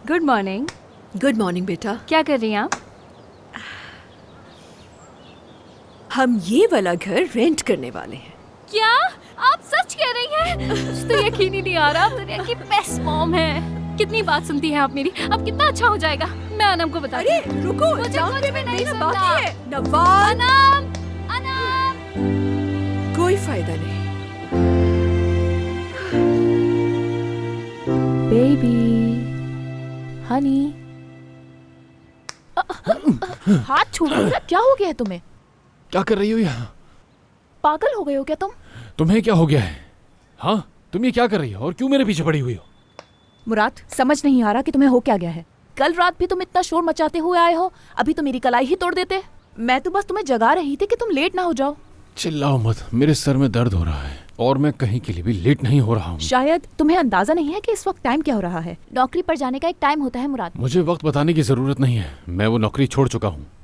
Good morning. Good morning बेटा। क्या कर रही हैं आप? हम ये वाला घर रेंट करने वाले हैं। क्या आप सच कह रही हैं? मुझे तो यकीन ही नहीं आ रहा। आप दुनिया की बेस्ट मॉम है। कितनी बात सुनती हैं आप मेरी। अब कितना अच्छा हो जाएगा। मैं अनम को बताती हूँ। अरे रुको, मुझे जान कुछ पे भी नहीं मेरा सुनना। बाकी है। नवाज, अनम, अनम। कोई फायदा नहीं। बेबी, हनी, हाथ छोड़ो मेरा। क्या हो गया है तुम्हें? क्या कर रही हो यहाँ? पागल हो गए हो क्या तुम? तुम्हें क्या हो गया है? हाँ, तुम ये क्या कर रही हो और क्यों मेरे पीछे पड़ी हुई हो? मुराद, समझ नहीं आ रहा कि तुम्हें हो क्या गया है। कल रात भी तुम इतना शोर मचाते हुए आए हो, अभी तो मेरी कलाई ही तोड़ देते। मैं तो बस तुम्हें जगा रही थी कि तुम लेट ना हो जाओ। चिल्लाओ मत, मेरे सर में दर्द हो रहा है और मैं कहीं के लिए भी लेट नहीं हो रहा हूँ। शायद तुम्हें अंदाजा नहीं है कि इस वक्त टाइम क्या हो रहा है। नौकरी पर जाने का एक टाइम होता है मुराद। मुझे वक्त बताने की जरूरत नहीं है, मैं वो नौकरी छोड़ चुका हूँ।